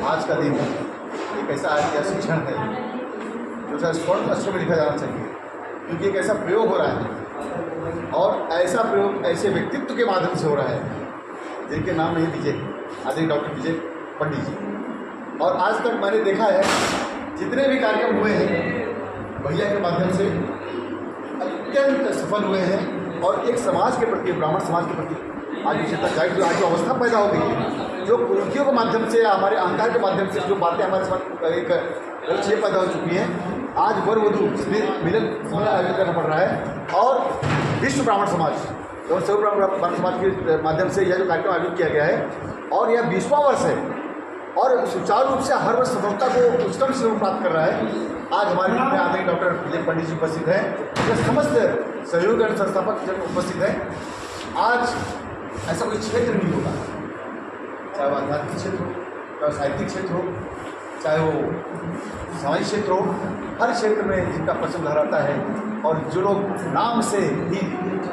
आज का दिन एक ऐसा ऐतिहासिक क्षण है जो शायद स्वर्ण अक्षर में लिखा जाना चाहिए, क्योंकि एक ऐसा प्रयोग हो रहा है और ऐसा प्रयोग ऐसे व्यक्तित्व के माध्यम से हो रहा है जिनके नाम है विजय, आदरणीय डॉक्टर विजय पंडित जी। और आज तक मैंने देखा है जितने भी कार्यक्रम हुए हैं भैया के माध्यम से अत्यंत सफल हुए हैं और एक समाज के प्रति, ब्राह्मण समाज के प्रति आज जो आज जो अवस्था पैदा हो गई है, जो कुर्तियों के माध्यम से, हमारे अहंकार के माध्यम से जो बातें हमारे समाज एक गलत पैदा हो चुकी हैं, आज वर वधु मिलन आयोजन करना पड़ रहा है। और विश्व ब्राह्मण समाज और सर्व ब्राह्मण समाज के माध्यम से यह जो कार्यक्रम आयोजित किया गया है और यह 20वां वर्ष है और सुचारू रूप से हर वर्ष सफलता को उच्चतम से प्राप्त कर रहा है। आज हमारे बीच में आदरणीय डॉक्टर विजय पंडित जी उपस्थित हैं, जो समस्त सहयोग और संस्थापक जन उपस्थित हैं। आज ऐसा कोई क्षेत्र नहीं होगा, चाहे वो आध्यात्मिक क्षेत्र हो, चाहे वो साहित्यिक क्षेत्र हो, चाहे वो सामाजिक क्षेत्र हो, हर क्षेत्र में जिनका परचम लहराता है और जो लोग नाम से ही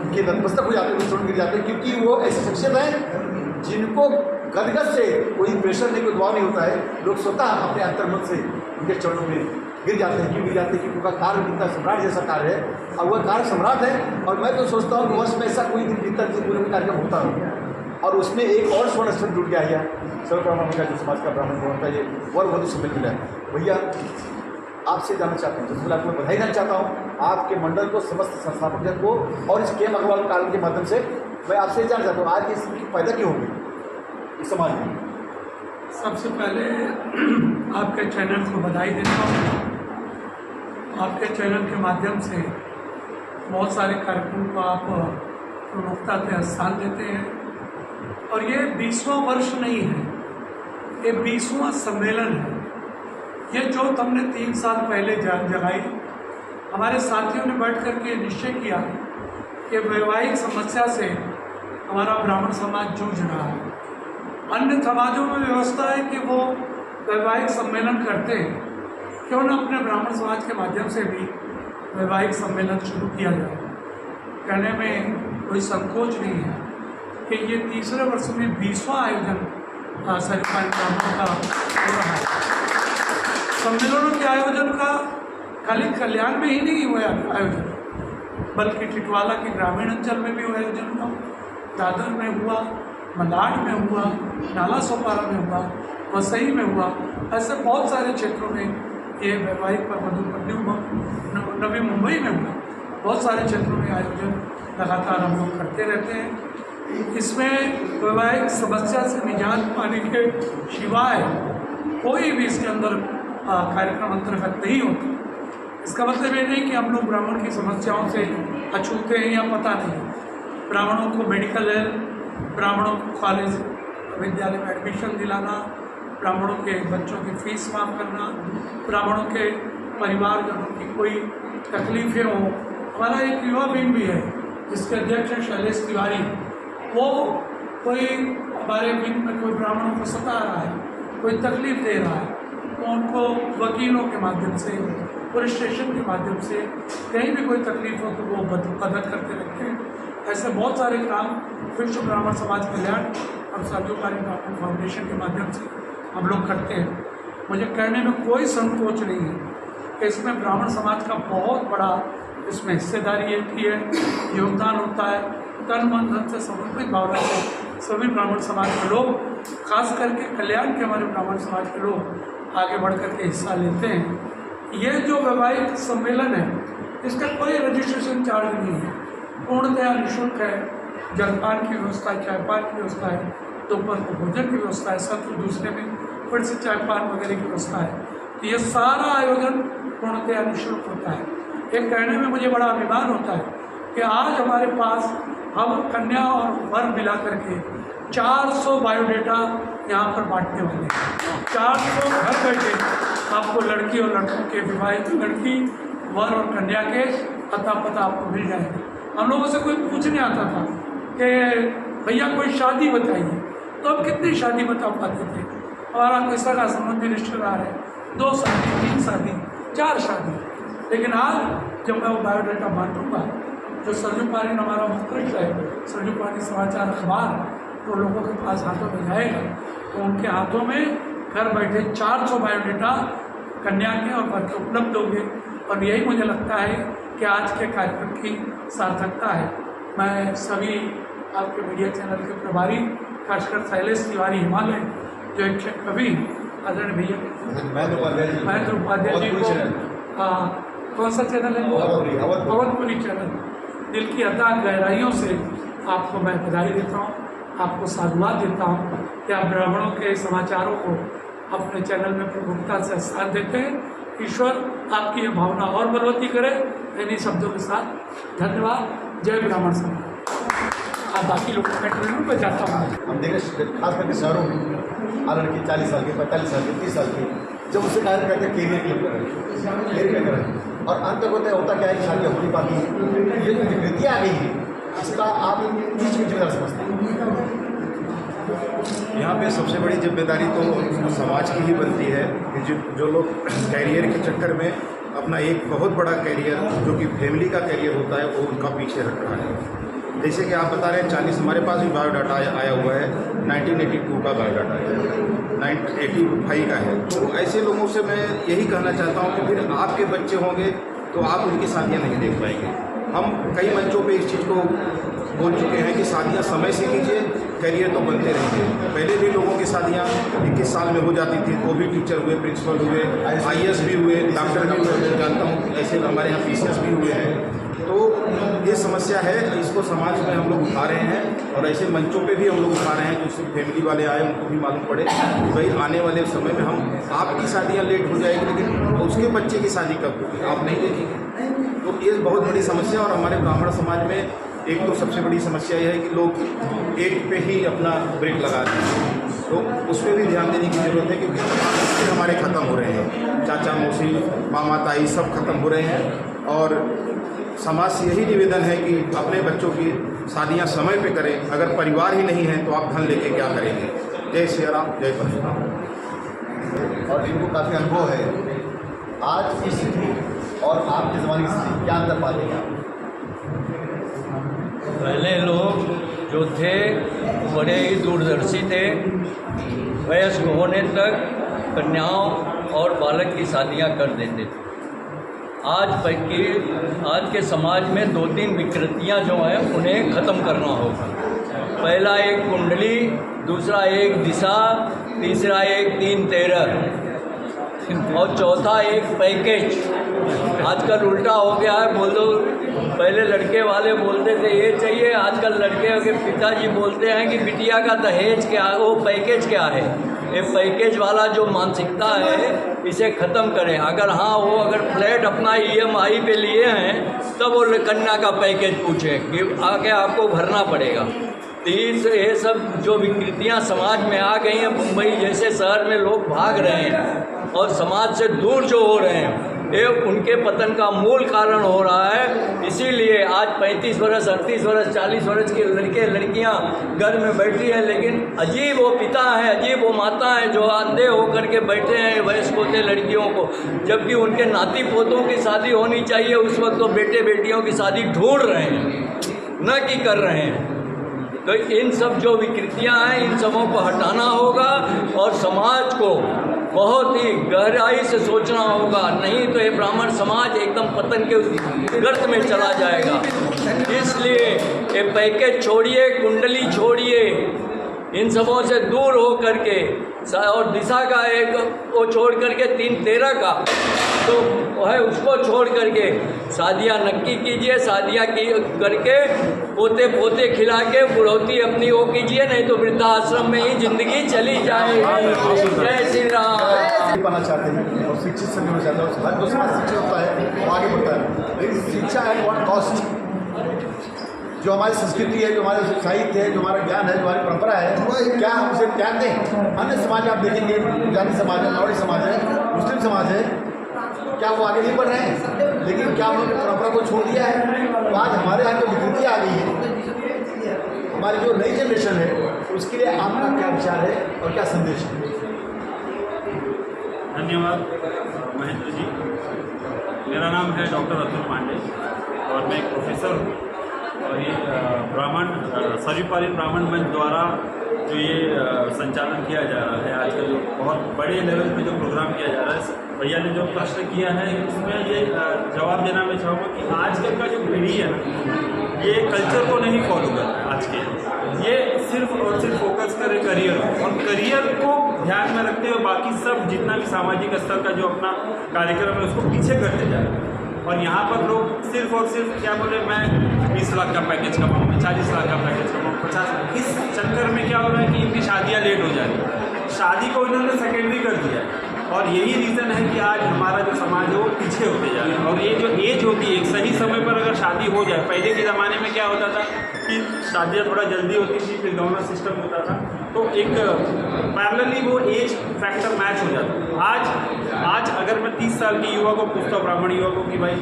उनके नतमस्तक हो जाते हैं, गिर जाते हैं, क्योंकि वो ऐसी शख्सियत हैं जिनको गदगद से कोई प्रेशर नहीं, कोई दबाव नहीं होता है। लोग स्वतः अपने अंतर्मन से उनके चरणों में गिर जाते हैं। क्यों गिर जाते हैं? क्योंकि उनका कार्य कितना सम्राट जैसा कार्य है और वह कार्य सम्राट है। और मैं तो सोचता हूँ कि वर्ष में ऐसा कोई दिन बीतता जो पूरे में कार्यक्रम होता हो और उसमें एक और स्वर्ण अक्षर जुड़ गया है सर्व ब्राह्मण का, जो समाज का ब्राह्मण भवन का ये वर वधु सम्मेलन मिला है। भैया आपसे जानना चाहता हूँ, सबसे आपको बधाई देना चाहता हूँ, आपके मंडल को, समस्त संस्थापक जन को और इस केम अग्रवाल कार्य के माध्यम से मैं आपसे जानना चाहता हूँ आज इसकी पैदा क्यों होगी इस समाज में। सबसे पहले आपके चैनल को बधाई देता हूँ। आपके चैनल के माध्यम से बहुत सारे कार्यक्रमों को आप प्रमुखता से स्थान देते हैं और ये 20वां वर्ष नहीं है, ये 20वां सम्मेलन है। ये जो तुमने 3 साल पहले जगाई, हमारे साथियों ने बैठ कर के निश्चय किया कि वैवाहिक समस्या से हमारा ब्राह्मण समाज जूझ रहा है। अन्य समाजों में व्यवस्था है कि वो वैवाहिक सम्मेलन करते हैं, क्यों न अपने ब्राह्मण समाज के माध्यम से भी वैवाहिक सम्मेलन शुरू किया जाए। कहने में कोई संकोच नहीं है कि ये तीसरे वर्ष में 20वां आयोजन सरकारी ब्राह्मणों का हो रहा है। सम्मेलनों के आयोजन का खाली कल्याण में ही नहीं हुआ आयोजन, बल्कि टिटवाला के ग्रामीण अंचल में भी आयोजन हुआ, दादर में हुआ, मलाड में हुआ, नाला सोपारा में हुआ, वसई में हुआ। ऐसे बहुत सारे क्षेत्रों में ये वैवाहिक पर मधुपर्णी हुआ, नवी मुंबई में हुआ। बहुत सारे क्षेत्रों में आयोजन लगातार हम लोग करते रहते हैं। इसमें वैवाहिक समस्या से निजात पाने के सिवाय कोई भी इसके अंदर कार्यक्रम अंतर्गत नहीं होता। इसका मतलब ये नहीं कि हम लोग ब्राह्मण की समस्याओं से अछूते हैं या पता नहीं। ब्राह्मणों को मेडिकल हेल्थ, ब्राह्मणों को कॉलेज विद्यालय में एडमिशन दिलाना, ब्राह्मणों के बच्चों की फीस माफ़ करना, ब्राह्मणों के परिवारजनों की कोई तकलीफ़ें हों। हमारा एक युवा विंग भी है जिसके अध्यक्ष हैं शैलेश तिवारी। वो कोई हमारे विंग में कोई ब्राह्मणों को सता रहा है, कोई तकलीफ़ दे रहा है, तो उनको वकीलों के माध्यम से, पुलिस स्टेशन के माध्यम से कहीं भी कोई तकलीफ हो तो वो मदद करते रहते हैं। ऐसे बहुत सारे काम विश्व ब्राह्मण समाज कल्याण और साधुकारी ब्राह्मण फाउंडेशन के माध्यम से हम लोग करते हैं। मुझे कहने में कोई संकोच नहीं है कि इसमें ब्राह्मण समाज का बहुत बड़ा इसमें हिस्सेदारी है, योगदान होता है। तन मन धन से समर्पित भावना से सभी ब्राह्मण समाज के लोग, खास करके कल्याण के हमारे ब्राह्मण समाज के लोग आगे बढ़ कर के हिस्सा लेते हैं। ये जो वैवाहिक सम्मेलन है इसका कोई रजिस्ट्रेशन चार्ज नहीं है, पूर्णतया निःशुल्क है। जलपान की व्यवस्था है, चायपान की व्यवस्था है, दोपहर को भोजन की व्यवस्था है, सत्र दूसरे में फिर से चायपान वगैरह की व्यवस्था है। तो ये सारा आयोजन पूर्णतया निःशुल्क होता है। ये कहने में मुझे बड़ा अभिमान होता है कि आज हमारे पास हम कन्या और वर मिला करके 400 बायोडेटा यहाँ पर बांटने वाले हैं। 400 घर बैठे आपको लड़की और लड़कों के, विवाहित लड़की, वर और कन्या के अता पता आपको मिल जाएगा। हम लोगों से कोई पूछने आता था कि भैया कोई शादी बताइए, तो हम कितनी शादी बता पाते थे। हमारा कोई सगा संबंधी रिश्तेदार है, 2 शादी, 3 शादी, 4 शादी। लेकिन आज जब मैं वो बायोडाटा बांटूंगा, जो सरजू पारिन हमारा मुख्तरिक है, सरजू पारिन समाचार अखबार, वो लोगों के पास हाथों में जाएगा, तो उनके हाथों में घर बैठे 400 बायोडाटा कन्या के और वर के उपलब्ध होंगे। और यही मुझे लगता है कि आज के कार्यक्रम की सार्थकता है। मैं सभी आपके मीडिया चैनल के प्रभारी खासकर शैलेश तिवारी हिमालय, जो एक कवि आदरणीय भैया महेंद्र उपाध्याय जी को, कौन सा चैनल है वो, अवधपुरी चैनल, दिल की अथाह गहराइयों से आपको मैं बधाई देता हूँ, आपको साधुवाद देता हूँ कि आप ब्राह्मणों के समाचारों को अपने चैनल में प्रमुखता से स्थान देते हैं। ईश्वर आपकी ये भावना और बलवती करे। इन्हीं शब्दों के साथ धन्यवाद। जय ब्राह्मण समाज। आप बाकी लोग इंटरव्यू पर जाता हूँ। हम देख रहे खास करके शहरों में लड़की 40 साल की, 45 साल की, 30 साल की, जब उससे कार्य करके कैरियर के लिए कर रहे हैं, करें और अंत तक होता क्या है कि शादी हो नहीं पाती। ये जो विकृतियाँ आ गई है, इसका आप किस जिम्मेदार समझते हैं? यहाँ पे सबसे बड़ी जिम्मेदारी तो समाज की ही बनती है कि जो लोग कैरियर के चक्कर में अपना एक बहुत बड़ा कैरियर जो कि फैमिली का कैरियर होता है वो उनका पीछे रख रहा है। जैसे कि आप बता रहे हैं 40, हमारे पास भी बायोडाटा आया हुआ है, 1982 का बायोडाटा है, 1985 का है। तो ऐसे लोगों से मैं यही कहना चाहता हूँ कि फिर आपके बच्चे होंगे तो आप उनकी शादियाँ नहीं देख पाएंगे। हम कई मंचों पे इस चीज़ को बोल चुके हैं कि शादियाँ समय से कीजिए, कैरियर तो बनते रहेंगे। पहले भी लोगों की शादियाँ 21 साल में हो जाती थी, वो भी टीचर हुए, प्रिंसिपल हुए, IAS भी हुए, डॉक्टर भी हुए, मैं जानता हूँ ऐसे हमारे यहाँ PCS भी हुए हैं। तो ये समस्या है, इसको समाज में हम लोग उठा रहे हैं और ऐसे मंचों पे भी हम लोग उठा रहे हैं जिससे फैमिली वाले आए उनको भी मालूम पड़े कि भाई आने वाले समय में हम आपकी शादियाँ लेट हो जाएगी लेकिन उसके बच्चे की शादी कब होगी आप नहीं देखेंगे। तो ये बहुत बड़ी समस्या। और हमारे ब्राह्मण समाज में एक तो सबसे बड़ी समस्या यह है कि लोग एक पे ही अपना ब्रेक लगा रहे हैं, तो उस पर भी ध्यान देने की ज़रूरत है क्योंकि रिश्ते हमारे ख़त्म हो रहे हैं, चाचा मौसी मामा ताई सब खत्म हो रहे हैं। और समाज से यही निवेदन है कि अपने बच्चों की शादियां समय पे करें। अगर परिवार ही नहीं है तो आप धन लेके क्या करेंगे। जय श्री राम, जय परशुराम। और इनको काफ़ी अनुभव है। आज की स्थिति और आपके ज़माने की स्थिति क्या अंतर पाते हैं आप? पहले लोग जो थे बड़े ही दूरदर्शी थे, वयस्क होने तक कन्याओं और बालक की शादियां कर देते थे। आज के समाज में 2-3 विकृतियां जो हैं उन्हें ख़त्म करना होगा। पहला एक कुंडली, दूसरा एक दिशा, तीसरा एक 3-13 और चौथा एक पैकेज। आजकल उल्टा हो गया है, बोल दो पहले लड़के वाले बोलते थे ये चाहिए, आजकल लड़के के पिताजी बोलते हैं कि बिटिया का दहेज क्या, वो पैकेज क्या है। ये पैकेज वाला जो मानसिकता है इसे ख़त्म करें। अगर फ्लैट अपना EMI पे लिए हैं तब वो कन्या का पैकेज पूछें कि आगे आपको भरना पड़ेगा। ये सब जो विकृतियां समाज में आ गई हैं, मुंबई जैसे शहर में लोग भाग रहे हैं और समाज से दूर जो हो रहे हैं, ये उनके पतन का मूल कारण हो रहा है। इसीलिए आज 35 वर्ष 38 वर्ष 40 वर्ष के लड़के लड़कियां घर में बैठी हैं, लेकिन अजीब वो पिता हैं, अजीब वो माता हैं जो अंधे होकर के बैठे हैं वयस्क होते लड़कियों को, जबकि उनके नाती पोतों की शादी होनी चाहिए उस वक्त तो बेटे बेटियों की शादी ढूंढ रहे हैं, न कि कर रहे हैं। तो इन सब जो विकृतियां हैं इन सबों को हटाना होगा और समाज को बहुत ही गहराई से सोचना होगा, नहीं तो ये ब्राह्मण समाज एकदम पतन के गर्त में चला जाएगा। इसलिए ये पैकेज छोड़िए, कुंडली छोड़िए, इन सबों से दूर हो करके और दिशा का एक वो छोड़ करके 3-13 का तो है उसको छोड़ करके शादियाँ नक्की कीजिए। शादियाँ की करके पोते पोते खिला के बुढ़ौती अपनी वो कीजिए, नहीं तो वृद्धाश्रम में ही जिंदगी चली जाएगी। जय श्री राम। पाना चाहते हैं और शिक्षित से होना चाहते हैं। हर जो समाज शिक्षित होता है वो आगे बढ़ता है, लेकिन शिक्षा एट व्हाट कॉस्ट। जो हमारी संस्कृति है, जो हमारे साहित्य है, जो हमारा ज्ञान है, जो हमारी परंपरा है, क्या हम उसे त्याग दें? अन्य समाज आप देखेंगे, जाति समाज है, नावड़ी समाज है, मुस्लिम समाज है, क्या वो आगे नहीं बढ़ रहे हैं? लेकिन क्या उन्होंने परंपरा को छोड़ दिया है? तो आज हमारे यहाँ जो विकृति आ गई है, हमारी जो नई जनरेशन है, उसके लिए आपका क्या विचार है और क्या संदेश है? धन्यवाद महेंद्र जी। मेरा नाम है डॉक्टर अतुल पांडे और मैं एक प्रोफेसर हूँ और ये सर्वपाली ब्राह्मण मंच द्वारा जो ये संचालन किया जा रहा है आज का जो बहुत बड़े लेवल पे जो प्रोग्राम किया जा रहा है, भैया ने जो प्रश्न किया है उसमें ये जवाब देना मैं चाहूँगा कि आजकल का जो पीढ़ी है ना, ये कल्चर को नहीं फॉलो कर रहा है आज के, ये सिर्फ और सिर्फ फोकस करे करियर और करियर को ध्यान में रखते हुए बाकी सब जितना भी सामाजिक स्तर का जो अपना कार्यक्रम है उसको पीछे करते जा रहे हैं। और यहाँ पर लोग सिर्फ और सिर्फ क्या बोले, मैं 20 लाख का पैकेज कमाऊँ, मैं 40 लाख का पैकेज कमाऊँ, 50 लाख, इस चक्कर में क्या हो रहा है कि इनकी शादियाँ लेट हो जा रही है, शादी को इन्होंने सेकेंडरी कर दिया है। और यही रीज़न है कि आज हमारा जो समाज है वो पीछे होते जा रहा है। और ये जो एज होती है, एक सही समय पर अगर शादी हो जाए, पहले के ज़माने में क्या होता था कि शादियाँ थोड़ा जल्दी होती थी, फिर गौना सिस्टम होता था, तो एक पैरेलली वो एज फैक्टर मैच हो जाता। आज अगर मैं 30 साल के युवा को पूछता हूँ, ब्राह्मण युवा को, कि भाई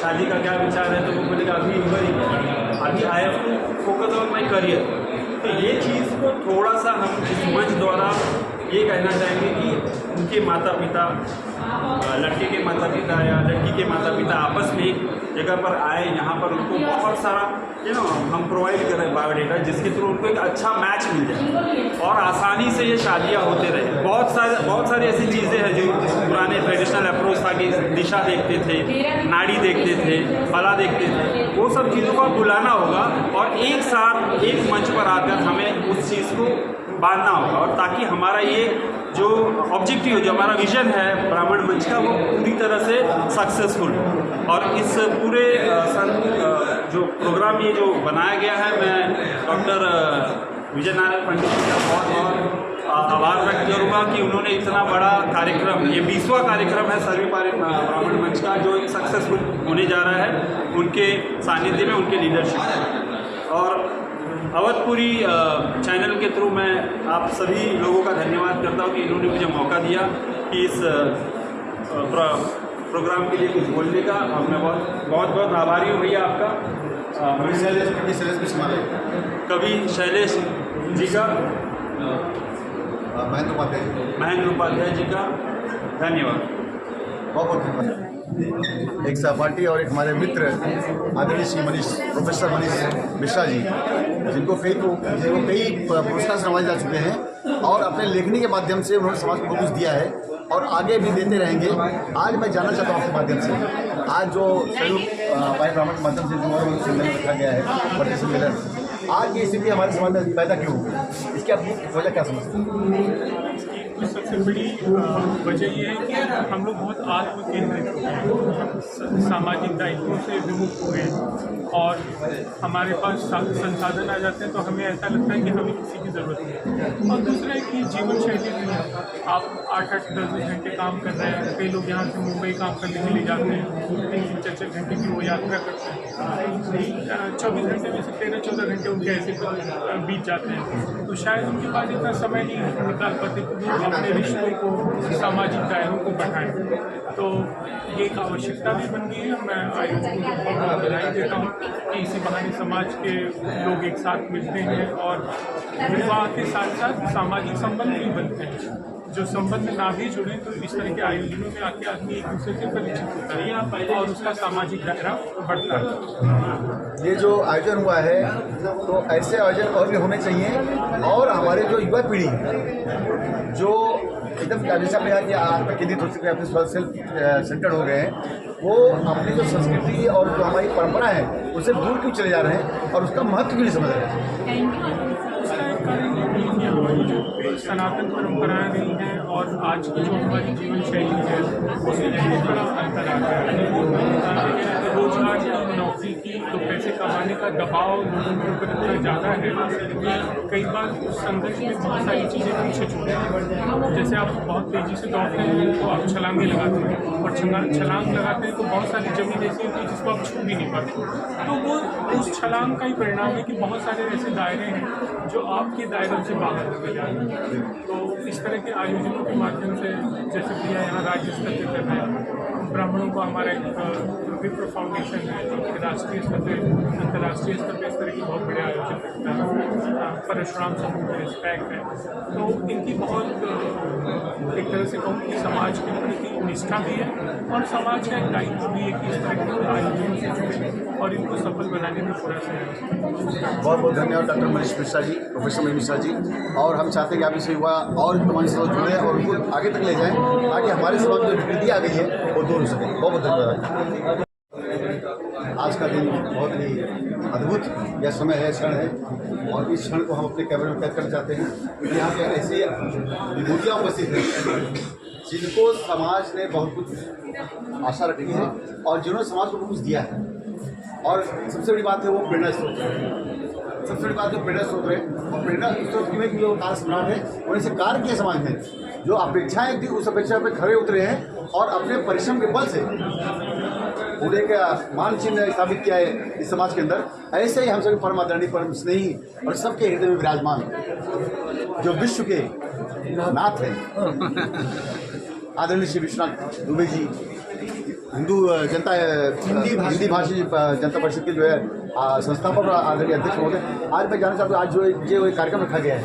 शादी का क्या विचार है, तो वो बोलेगा अभी उम्र ही, अभी I have to focus on my career. तो ये चीज़ को थोड़ा सा हम इस मंच द्वारा ये कहना चाहेंगे कि उनके माता पिता, लड़के के माता पिता या लड़की के माता पिता आपस में एक जगह पर आए, यहाँ पर उनको बहुत सारा हम प्रोवाइड करें बायोडेटा, जिसके थ्रू उनको एक अच्छा मैच मिल जाए और आसानी से ये शादियाँ होते रहे। बहुत सारी ऐसी चीज़ें हैं जो पुराने ट्रेडिशनल अप्रोच था कि दिशा देखते थे, नाड़ी देखते थे, फला देखते थे, वो सब चीज़ों को बुलाना होगा और एक साथ एक मंच पर आकर हमें उस चीज़ को बांधना होगा, और ताकि हमारा ये जो ऑब्जेक्टिव, जो हमारा विजन है ब्राह्मण मंच का, वो पूरी तरह से सक्सेसफुल। और इस पूरे जो प्रोग्राम ये जो बनाया गया है, मैं डॉक्टर विजय नारायण पंडित जी का बहुत आभार व्यक्त करूँगा कि उन्होंने इतना बड़ा कार्यक्रम, ये 20वां कार्यक्रम है सर्वपारिक ब्राह्मण मंच का, जो एक सक्सेसफुल होने जा रहा है उनके सानिध्य में, उनके लीडरशिप। और अवधपुरी चैनल के थ्रू मैं आप सभी लोगों का धन्यवाद करता हूँ कि इन्होंने मुझे मौका दिया कि इस प्रोग्राम के लिए कुछ बोलने का, और मैं बहुत आभारी हूँ भैया आपका। कवि शैलेश जी का, महेंद्र उपाध्याय जी का धन्यवाद, बहुत धन्यवाद। एक सहपाठी और एक हमारे मित्र आदरणीय श्री प्रोफेसर मनीष मिश्रा जी, जिनको कई पुरस्कार से नवाजे जा चुके हैं और अपने लेखनी के माध्यम से उन्होंने समाज को कुछ दिया है और आगे भी देते रहेंगे। आज मैं जानना चाहता हूँ आपके माध्यम से, आज जो संयुक्त ब्राह्मण के माध्यम से जो सम्मेलन रखा गया है, भर्ती सम्मेलन, आज की स्थिति हमारे समाज में पैदा क्यों हुई, इसकी आप वजह क्या समझते हैं? सबसे बड़ी वजह ये है कि हम लोग बहुत आत्म केंद्रित हो गए, सामाजिक दायित्वों से विमुख हो गए और हमारे पास संसाधन आ जाते हैं तो हमें ऐसा लगता है कि हमें किसी की ज़रूरत नहीं है। और दूसरा है कि जीवन शैली भी है, आप 8-8, 10-10 घंटे काम कर रहे हैं, कई लोग यहाँ से मुंबई काम करने के लिए जाते हैं, 3-4 घंटे की वो यात्रा करते हैं, 24 घंटे में से 13-14 घंटे उनके ऐसे बीत जाते हैं, तो शायद उनके पास इतना समय नहीं निकाल पाते अपने रिश्तों को, सामाजिक दायरों को बढ़ाएं। तो ये एक आवश्यकता भी बन गई है। मैं आयोजकों को बहुत बधाई देता हूँ कि इसी बहाने समाज के लोग एक साथ मिलते हैं और विवाह के साथ साथ सामाजिक संबंध भी बनते हैं। जो संबंध ना भी जुड़े तो इस तरह के आयोजनों में आके आदमी एक दूसरे से परिचित होता है और उसका सामाजिक दायरा बढ़ता है। ये जो आयोजन हुआ है तो ऐसे आयोजन और भी होने चाहिए और हमारे जो युवा पीढ़ी जो एकदम जैसा आपने कहा कि आत्मकेंद्रित हो चुके हैं, अपने सेल्फ सेंटर्ड हो गए हैं, वो अपनी जो संस्कृति और जो हमारी परंपरा है उससे दूर क्यों चले जा रहे हैं और उसका महत्व क्यों नहीं समझ रहे हैं? उसका एक कारण ये है कि हमारी जो सनातन परंपराएं रही हैं और आज की जो हमारी जीवन शैली है उसमें बहुत बड़ा अंतर आ गया है। रोजगार की, नौकरी की, तो पैसे कमाने का दबाव लोगों के ऊपर इतना ज़्यादा है कि कई बार उस संघर्ष में बहुत सारी चीज़ें पीछे छूट जाती हैं। जैसे आप बहुत तेज़ी से दौड़ते हैं तो आप छलांगे लगाते हैं और छलांग लगाते हैं तो बहुत सारी जमीन ऐसी होती है जिसको आप छू भी नहीं पाते, तो वो उस छलांग का ही परिणाम है कि बहुत सारे ऐसे दायरे हैं जो आपके दायरे से बाहर होते जा रहे हैं। तो इस तरह के आयोजनों के माध्यम से, जैसे भैया यहाँ राज्य स्तर पर कर रहे हैं, ब्राह्मणों को हमारा एक विप्र फाउंडेशन है जो कि राष्ट्रीय स्तर पे अंतर्राष्ट्रीय स्तर पे इस तरह की बहुत बड़े आयोजन करता है। परशुराम समूह है, स्पैक है, तो इनकी बहुत एक तरह से कहूँ कि समाज के प्रति निष्ठा भी है और समाज का एक दायित्व भी है कि इस तरह के आयोजनों से जुड़े और इनको सफल बनाने में पूरा सहयोग। बहुत बहुत धन्यवाद डॉक्टर मनीष मिश्रा जी, प्रोफेसर मनीष मिश्रा जी। और हम चाहते हैं कि आप इससे युवा और तमाम से जुड़े और उनको आगे तक ले जाएं ताकि हमारे समाज में जो विकृति आ गई है वो दूर हो सके। बहुत बहुत धन्यवाद। आज का दिन बहुत ही अद्भुत यह समय है, क्षण है, और इस क्षण को हम अपने कैमरे में कैद करना चाहते हैं क्योंकि यहाँ पे ऐसी विभूतियाँ उपस्थित हैं जिनको समाज ने बहुत कुछ आशा रखी है और जिन्होंने समाज को कुछ दिया है। और सबसे बड़ी बात है वो प्रेरणा स्रोत है। सबसे बड़ी बात है प्रेरणा स्रोत है, और प्रेरणा स्रोत की में जो काल सम्राट है उन्होंने से कार्य किया समाज में, जो अपेक्षाएं थी उस अपेक्षा पर खड़े उतरे हैं और अपने परिश्रम के बल से उन्हें का मान चिन्ह स्थापित किया है इस समाज के अंदर। ऐसे ही हम सभी परम आदरणीय, परम स्नेही और सबके हृदय में विराजमान जो विश्व के नाथ हैं आदरणीय श्री विश्वनाथ दुबे जी, हिंदी भाषी जनता परिषद के जो है संस्थापक और आदरणीय अध्यक्ष महोदय। आज मैं जानना चाहता हूँ, आज जो एक कार्यक्रम रखा गया है,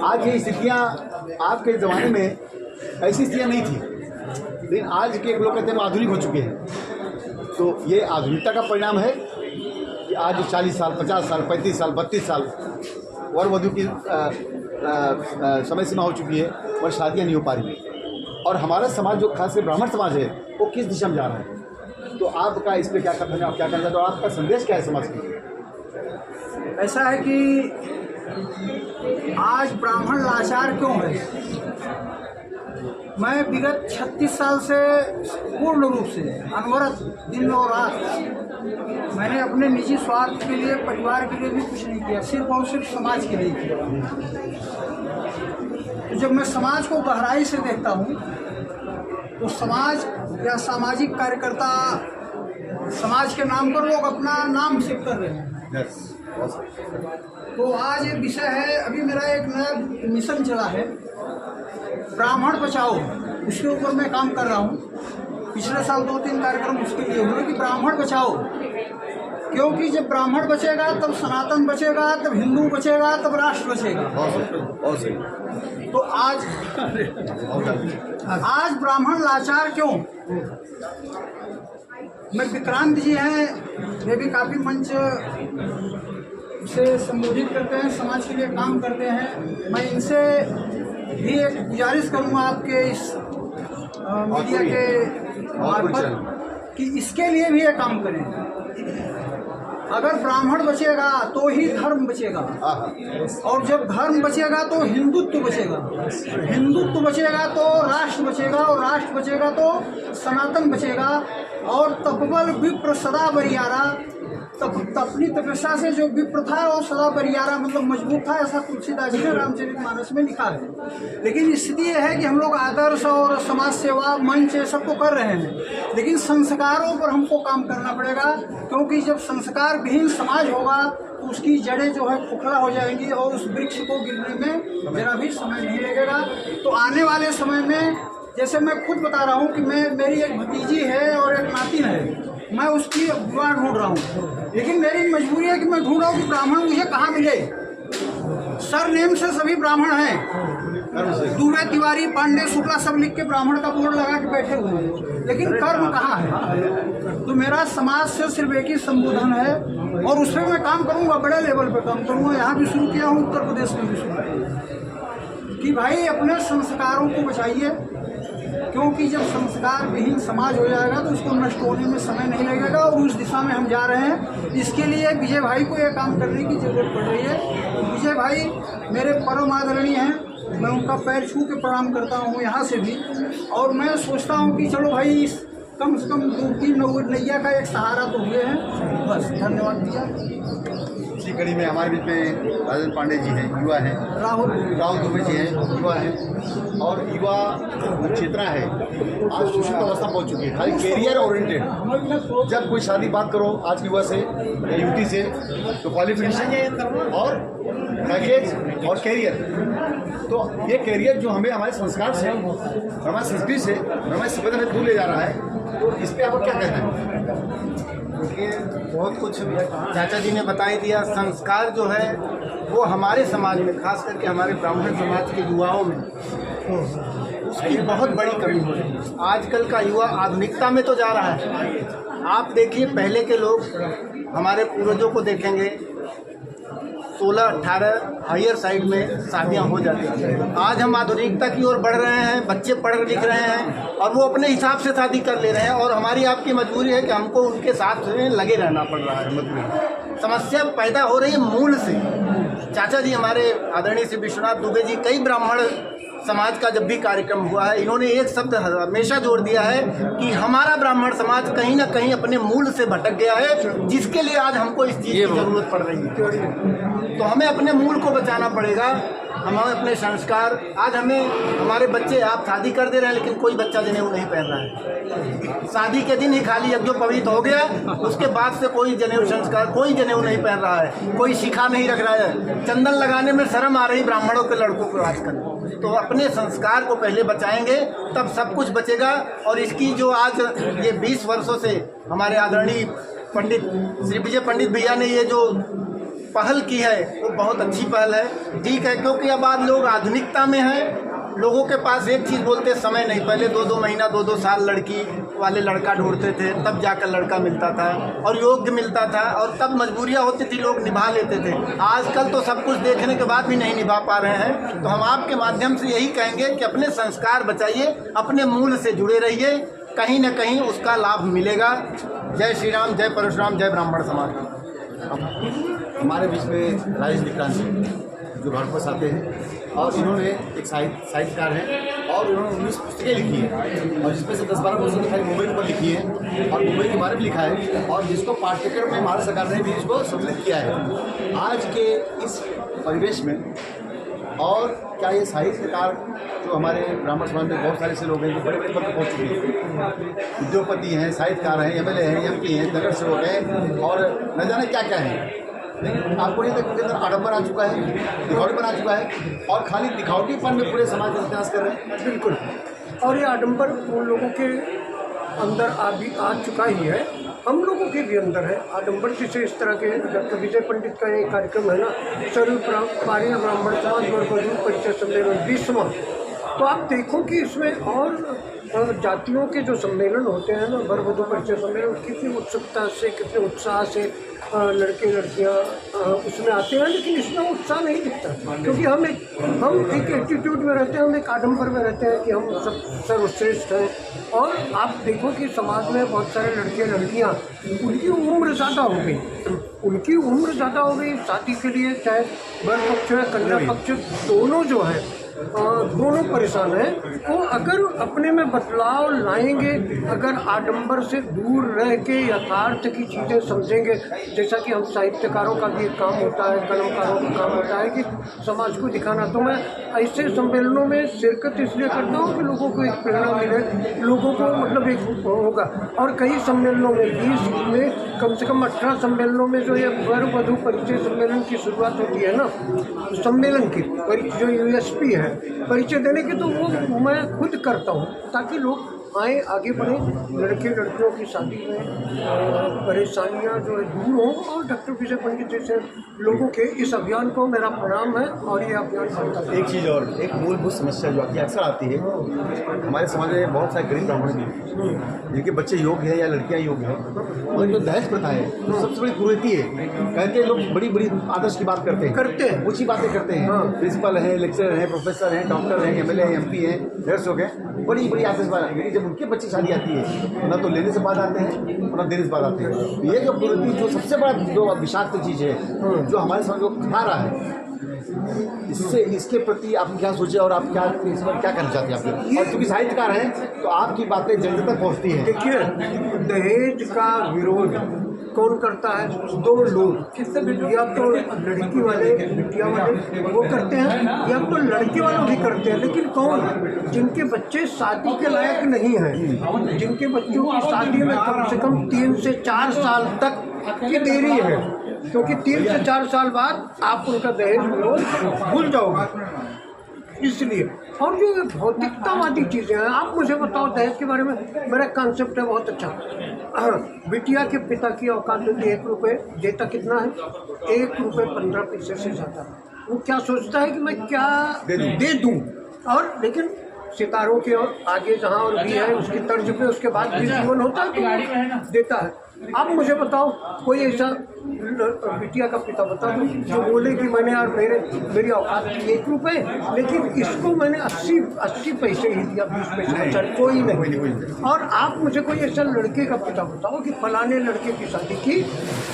आज ये स्थितियाँ आपके ज़माने में ऐसी स्थितियाँ नहीं थी, लेकिन आज के लोग कहते हैं आधुनिक हो चुके हैं। तो ये आधुनिकता का परिणाम है कि आज 40 साल, 50 साल, 35 साल, 32 साल वर वधू की समय सीमा हो चुकी है और शादियाँ नहीं हो पा रही। और हमारा समाज जो खास कर ब्राह्मण समाज है वो किस दिशा में जा रहा है, तो आपका इस पर क्या कहना है, आप क्या कहना चाहते हो, आपका संदेश क्या है समाज के लिए? ऐसा है कि आज ब्राह्मण लाचार क्यों है। मैं विगत 36 साल से पूर्ण रूप से अनवरत दिन और रात मैंने अपने निजी स्वार्थ के लिए, परिवार के लिए भी कुछ नहीं किया, सिर्फ और सिर्फ समाज के लिए किया। तो जब मैं समाज को गहराई से देखता हूँ तो समाज या सामाजिक कार्यकर्ता, समाज के नाम पर लोग अपना नाम सिद्ध कर रहे हैं। तो आज एक विषय है, अभी मेरा एक नया मिशन चला है ब्राह्मण बचाओ, उसके ऊपर मैं काम कर रहा हूँ। पिछले साल 2-3 कार्यक्रम उसके लिए हुए कि ब्राह्मण बचाओ, क्योंकि जब ब्राह्मण बचेगा तब सनातन बचेगा, तब हिंदू बचेगा, तब राष्ट्र बचेगा। तो आज ब्राह्मण लाचार क्यों? मैं विक्रांत जी हैं, वे भी काफ़ी मंच से संबोधित करते हैं, समाज के लिए काम करते हैं। मैं इनसे भी एक गुजारिश करूँगा आपके इस मीडिया के मार्फत कि इसके लिए भी ये काम करें। अगर ब्राह्मण बचेगा तो ही धर्म बचेगा, और जब धर्म बचेगा तो हिंदुत्व बचेगा, हिंदुत्व बचेगा तो राष्ट्र बचेगा, और राष्ट्र बचेगा तो सनातन बचेगा। और तपबल विप्र सदा बरियारा, अपनी तपस्या से जो विप्र था वो सदा बरियारा मतलब मजबूत था, ऐसा तुलसीदास जी ने रामचरितमानस में लिखा है। लेकिन स्थिति यह है कि हम लोग आदर्श और समाज सेवा मंच सबको कर रहे हैं, लेकिन संस्कारों पर हमको काम करना पड़ेगा, क्योंकि जब संस्कार विहीन समाज होगा तो उसकी जड़ें जो है खोखला हो जाएंगी और उस वृक्ष को गिरने में जरा भी समय नहीं लगेगा। तो आने वाले समय में, जैसे मैं खुद बता रहा हूँ कि मेरी एक भतीजी है और एक नातिन है, मैं उसकी विवाह ढूंढ रहा हूँ, लेकिन मेरी मजबूरी है कि मैं ढूंढ रहा हूँ कि ब्राह्मण मुझे कहाँ मिले। सरनेम से सभी ब्राह्मण हैं, दुबे, तिवारी, पांडे, शुक्ला सब लिख के ब्राह्मण का बोर्ड लगा के बैठे हुए हैं, लेकिन कर्म कहाँ है। तो मेरा समाज से सिर्फ एक ही संबोधन है और उस पर मैं काम करूँगा, बड़े लेवल पे काम करूँगा। यहाँ भी शुरू किया हूँ, उत्तर प्रदेश में भी शुरू किया कि भाई अपने संस्कारों को बचाइए, क्योंकि जब संस्कार विहीन समाज हो जाएगा तो उसको नष्ट होने में समय नहीं लगेगा, और उस दिशा में हम जा रहे हैं। इसके लिए विजय भाई को यह काम करने की जरूरत पड़ रही है। विजय भाई मेरे परम आदरणीय हैं, मैं उनका पैर छू के प्रणाम करता हूँ यहाँ से भी, और मैं सोचता हूँ कि चलो भाई कम से कम 2-3 नैया का एक सहारा तो हुए हैं। बस, धन्यवाद भैया। इसी कड़ी में हमारे बीच में राजन पांडे जी हैं, युवा हैं, राहुल दुबे जी हैं, युवा हैं। और युवा चेतना है आज सुशिक्षित अवस्था पहुँच चुकी है, खाली कैरियर ओरिएंटेड। जब कोई शादी बात करो आज युवा से या युवती से तो क्वालिफिकेशन और पैकेज और कैरियर। तो ये कैरियर जो हमें हमारे संस्कार से, हमारी संस्कृति से, हमारी सभ्यता से दूर ले जा रहा है, तो इस पर आपको क्या कहना है? देखिए, बहुत कुछ चाचा जी ने बता ही दिया। संस्कार जो है वो हमारे समाज में, खास करके हमारे ब्राह्मण समाज के युवाओं में उसकी बहुत बड़ी कमी हो रही है। आजकल का युवा आधुनिकता में तो जा रहा है। आप देखिए, पहले के लोग हमारे पूर्वजों को देखेंगे, 16-18 हायर साइड में शादियां हो जाती हैं। आज हम आधुनिकता की ओर बढ़ रहे हैं, बच्चे पढ़ लिख रहे हैं और वो अपने हिसाब से शादी कर ले रहे हैं, और हमारी आपकी मजबूरी है कि हमको उनके साथ में लगे रहना पड़ रहा है। मजबूरी समस्या पैदा हो रही है मूल से। चाचा जी हमारे आदरणीय श्री विश्वनाथ दुबे जी, कई ब्राह्मण समाज का जब भी कार्यक्रम हुआ है, इन्होंने एक शब्द हमेशा जोड़ दिया है कि हमारा ब्राह्मण समाज कहीं ना कहीं अपने मूल से भटक गया है, जिसके लिए आज हमको इस चीज़ की जरूरत पड़ रही है। तो हमें अपने मूल को बचाना पड़ेगा, हमें अपने संस्कार। आज हमें हमारे बच्चे, आप शादी कर दे रहे हैं लेकिन कोई बच्चा जनेऊ नहीं पहन रहा है। शादी के दिन ही खाली यज्ञोपवीत हो गया, उसके बाद से कोई जनेऊ संस्कार, कोई जनेऊ नहीं पहन रहा है, कोई शिखा नहीं रख रहा है। चंदन लगाने में शर्म आ रही ब्राह्मणों के लड़कों को आजकल। तो अपने संस्कार को पहले बचाएंगे तब सब कुछ बचेगा। और इसकी जो आज ये 20 वर्षों से हमारे आदरणीय पंडित श्री विजय पंडित भैया ने ये जो पहल की है वो बहुत अच्छी पहल है। ठीक है, क्योंकि अब आज लोग आधुनिकता में हैं, लोगों के पास एक चीज़ बोलते समय नहीं। पहले 2-2 महीना 2-2 साल लड़की वाले लड़का ढूंढते थे, तब जाकर लड़का मिलता था और योग्य मिलता था, और तब मजबूरियां होती थी, लोग निभा लेते थे। आजकल तो सब कुछ देखने के बाद भी नहीं निभा पा रहे हैं। तो हम आपके माध्यम से यही कहेंगे कि अपने संस्कार बचाइए, अपने मूल से जुड़े रहिए, कहीं ना कहीं उसका लाभ मिलेगा। जय श्री राम, जय परशुराम, जय ब्राह्मण समाज। हमारे बीच में राजेश विक्रांत जी जो भारत आते हैं, और इन्होंने एक साहित्यकार हैं और इन्होंने 19 पुस्तकें लिखी हैं, और जिसमें से 10-12 पुस्तकें खाली मुंबई के ऊपर लिखी हैं और मुंबई के बारे में लिखा है, और जिसको पाठ्यक्रम में भारत सरकार ने भी इसको सम्मिलित किया है। आज के इस परिवेश में और क्या ये साहित्यकार जो हमारे ब्राह्मण समाज में बहुत सारे ऐसे लोग हैं जो बड़े बड़े पद पर पहुँच चुके हैं, उद्योगपति हैं, साहित्यकार हैं, MLA हैं, MP हैं, नगर सेवक हैं, और न जाने क्या क्या है। लेकिन आपको नहीं तक उनके अंदर आडम्बर आ चुका है, दिखावटीपन आ चुका है, और खाली दिखावटीपन में पूरे समाज का इतिहास कर रहे हैं। बिल्कुल, और ये आडंबर उन लोगों के अंदर आ चुका ही है, हम लोगों के भी अंदर है आडंबर। जिसे इस तरह के डॉक्टर विजय पंडित का ये कार्यक्रम है ना, सर्व पारीण ब्राह्मण समाज वर्ग परिचय सम्मेलन 20वां, तो आप देखो कि इसमें और जातियों के जो सम्मेलन होते हैं ना, वर वधू परिचय सम्मेलन, कितनी उत्सुकता से, कितने उत्साह से लड़के लड़कियां उसमें आते हैं, लेकिन इसमें उत्साह नहीं दिखता, क्योंकि हम एक एटीट्यूड में रहते हैं, हम एक आडंबर में रहते हैं कि हम सब सर्वश्रेष्ठ हैं। और आप देखो कि समाज में बहुत सारे लड़के लड़कियां, उनकी उम्र ज़्यादा हो गई, शादी के लिए, चाहे वर पक्ष है कन्या पक्ष, दोनों जो है दोनों परेशान हैं। वो अगर अपने में बदलाव लाएंगे, अगर आडंबर से दूर रह के यथार्थ की चीज़ें समझेंगे, जैसा कि हम साहित्यकारों का भी एक काम होता है, कलमकारों का काम होता है कि समाज को दिखाना, तो मैं ऐसे सम्मेलनों में शिरकत इसलिए करता हूँ कि लोगों को एक प्रेरणा मिले, लोगों को मतलब एक होगा। और कई सम्मेलनों में 20 में कम से कम 18 सम्मेलनों में जो ये वर वधू परिचय सम्मेलन की शुरुआत होती है ना, सम्मेलन की जो USP है परिचय देने की, तो वो मैं खुद करता हूँ ताकि लोग आए, आगे बढ़े, लड़के लड़कियों की शादी में परेशानियाँ जो है दूर हों। और डॉक्टर विजय पंडित जैसे लोगों के इस अभियान को मेरा प्रणाम है। और ये अभियान चलता है। एक चीज़ और, एक मूलभूत समस्या जो आपकी अक्सर आती है, हमारे समाज में बहुत सारे गरीब ब्राह्मण भी हैं जिनके बच्चे योग्य हैं या लड़कियाँ योग्य हैं, और जो दहेज प्रथा है सबसे बड़ी कुरीति है। कहते हैं लोग बड़ी बड़ी आदर्श की बात करते हैं, ऊँची बातें करते हैं, प्रिंसिपल हैं, लेक्चरर हैं, प्रोफेसर हैं, डॉक्टर हैं, MLA हैं, MP हैं, नर्स हो गए, बड़ी बड़ी आदर्श बात। लेकिन जब उनके बच्चे शादी आती है, ना तो लेने से बाद आते हैं, ना देने से बाद आते हैं। ये जो कुरीति, जो सबसे बड़ा जो विषाक्त चीज़ है, जो हमारे समाज को खा रहा है, इसके प्रति आप क्या सोचे और आप क्या इस पर क्या करना चाहते हैं आप? और क्योंकि साहित्यकार हैं तो आपकी बातें जन तक पहुँचती हैं। देखिए, दहेज का विरोध कौन करता है? 2 लोग, या तो लड़की वाले बिटिया वाले वो करते हैं, या तो लड़के वाले भी करते हैं। लेकिन कौन? जिनके बच्चे शादी के लायक नहीं हैं, जिनके बच्चों की शादी में कम से कम 3 से 4 साल तक की देरी है, क्योंकि 3 से 4 साल बाद आप उनका दहेज विरोध भूल जाओगे। इसलिए, और जो भौतिकतावादी चीज़ें हैं, आप मुझे बताओ दहेज के बारे में। मेरा कॉन्सेप्ट है बहुत अच्छा। बिटिया के पिता की औकात होती है 1 रुपये, देता कितना है? 1 रुपये 15 पैसे से ज़्यादा। वो क्या सोचता है कि मैं क्या दे दूँ, और लेकिन सितारों के और आगे जहाँ और भी है उसकी तर्ज पे उसके बाद भी जीवन होता है तो देता है। आप मुझे बताओ कोई ऐसा बिटिया का पिता बता दो जो बोले कि मैंने यार मेरी औकात की 1 रुपये, लेकिन इसको मैंने 80 पैसे ही दिया, 20 पैसे बचा, कोई नहीं। और आप मुझे कोई ऐसा लड़के का पिता बताओ कि फलाने लड़के की शादी की,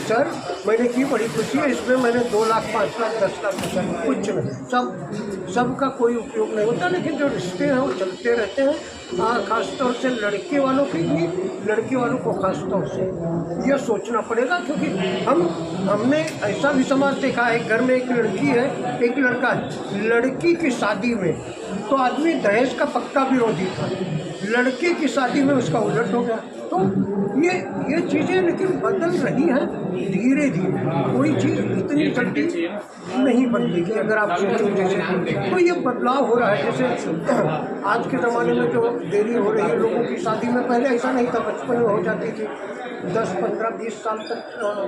सर मैंने की, बड़ी खुशी है, इसमें मैंने 2 लाख 5 लाख 10 लाख बचा, कुछ नहीं। सबका कोई उपयोग नहीं होता, लेकिन जो रिश्ते हैं वो चलते रहते हैं। खासतौर से लड़के वालों की भी, लड़के वालों को खासतौर से यह सोचना पड़ेगा, क्योंकि हमने ऐसा भी समाज देखा है, घर में एक लड़की है एक लड़का है, लड़की की शादी में तो आदमी दहेज का पक्का विरोधी था, लड़के की शादी में उसका उलट हो गया। तो ये चीज़ें लेकिन बदल रही हैं धीरे धीरे, कोई चीज़ इतनी जल्दी नहीं बदलेगी अगर आप सोचो जैसे। तो ये बदलाव हो रहा है, जैसे आज के ज़माने में जो देरी हो रही है लोगों की शादी में, पहले ऐसा नहीं था, बचपन में हो जाती थी, 10, 15, 20 साल तक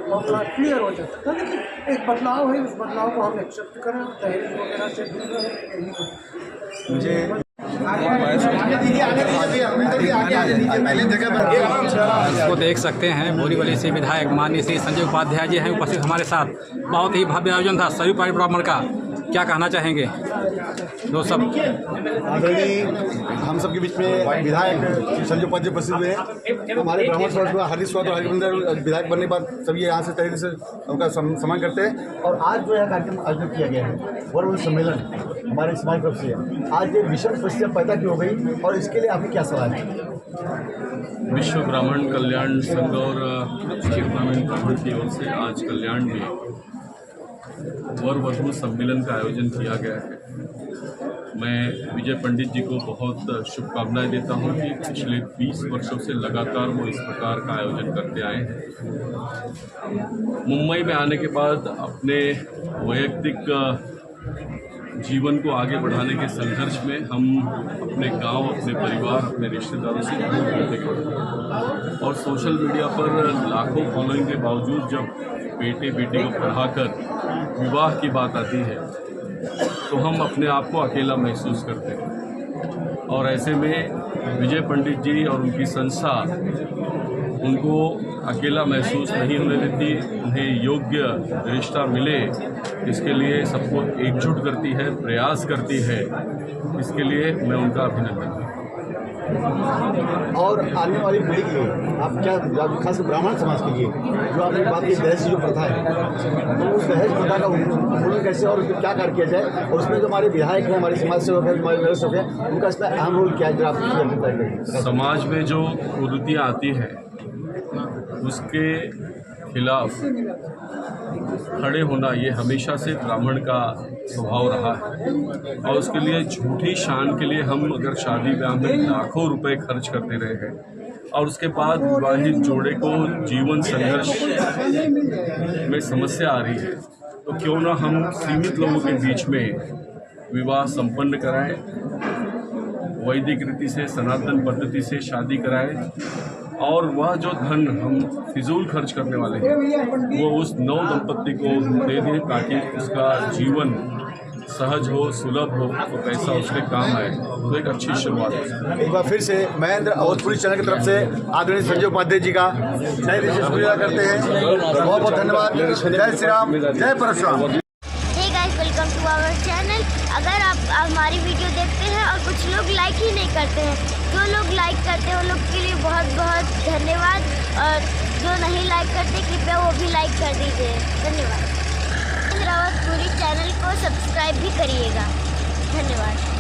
मामला क्लियर हो जाता था। लेकिन एक बदलाव है, उस बदलाव को हम एक्सेप्ट करें, दहेज वगैरह से दूर रहें। मुझे इसको देख सकते हैं, बोरीवली से विधायक माननीय श्री संजय उपाध्याय जी हैं उपस्थित हमारे साथ। बहुत ही भव्य आयोजन था सभी पार्टी ब्राह्मण का, क्या कहना चाहेंगे दोस्त सब? आदरणीय हम सबके बीच में विधायक संजय उपाध्याय उपस्थित हुए हैं। हमारे ब्राह्मण समाज में हार्दिक स्वागत और हरिवंदन। विधायक बनने के बाद सभी यहाँ से तरीके से उनका सम्मान करते हैं। और आज जो है कार्यक्रम आयोजित किया गया है वर्ल्ड सम्मेलन हमारे समाज तरफ से, आज ये विषम परिस्थितियाँ पैदा क्यों हो गई और इसके लिए आपकी क्या सलाह है? विश्व ब्राह्मण कल्याण संघ और ग्रामीण ब्राह्मण की ओर से आज कल्याण में वर वधू सम्मेलन का आयोजन किया गया है। मैं विजय पंडित जी को बहुत शुभकामनाएं देता हूं कि पिछले 20 वर्षों से लगातार वो इस प्रकार का आयोजन करते आए हैं। मुंबई में आने के बाद अपने वैयक्तिक जीवन को आगे बढ़ाने के संघर्ष में हम अपने गांव, अपने परिवार, अपने रिश्तेदारों से दूर होते गए और सोशल मीडिया पर लाखों फॉलोइंग के बावजूद जब बेटे बेटी को पढ़ाकर विवाह की बात आती है तो हम अपने आप को अकेला महसूस करते हैं। और ऐसे में विजय पंडित जी और उनकी संस्था उनको अकेला महसूस नहीं होने देती, उन्हें योग्य रिश्ता मिले इसके लिए सबको एकजुट करती है, प्रयास करती है। इसके लिए मैं उनका अभिनंदन करता हूँ। और आने वाली पीढ़ी के लिए आप क्या, खासकर ब्राह्मण समाज के लिए जो आपने बात की दहेज की जो प्रथा है, तो उस दहेज प्रथा का उन्मूलन कैसे और उसको क्या कार्य किया जाए, और उसमें जो हमारे विधायक हैं, हमारे समाज सेवक हैं, हमारे व्यवस्थक हैं, उनका इसमें अहम रोल क्या है जो आप समाज में जो कुरीतियाँ आती हैं उसके खिलाफ खड़े होना ये हमेशा से ब्राह्मण का स्वभाव रहा है। और उसके लिए झूठी शान के लिए हम अगर शादी ब्याह में लाखों रुपए खर्च करते रहे हैं और उसके बाद विवाहित जोड़े को जीवन संघर्ष में समस्या आ रही है, तो क्यों ना हम सीमित लोगों के बीच में विवाह संपन्न कराएं, वैदिक रीति से, सनातन पद्धति से शादी कराएं, और वह जो धन हम फिजूल खर्च करने वाले हैं वो उस नव दंपत्ति को दे दें ताकि उसका जीवन सहज हो, सुलभ हो, तो पैसा उसके काम आए, तो एक अच्छी शुरुआत है। एक बार फिर से महेंद्र अवधपुरी चैनल की तरफ से आदरणीय संजय उपाध्याय जी का जय विशेष पूजा करते हैं। बहुत बहुत धन्यवाद। जय श्री राम, जय Parshuram. Hey guys, welcome to our channel. अगर आप हमारी वीडियो देखते हैं और कुछ लोग लाइक ही नहीं करते हैं, जो लोग लाइक करते हैं उन लोग के लिए बहुत बहुत धन्यवाद, और जो नहीं लाइक करते कृपया वो भी लाइक कर दीजिए। धन्यवाद। महेंद्र अवधपुरी चैनल को सब्सक्राइब भी करिएगा। धन्यवाद।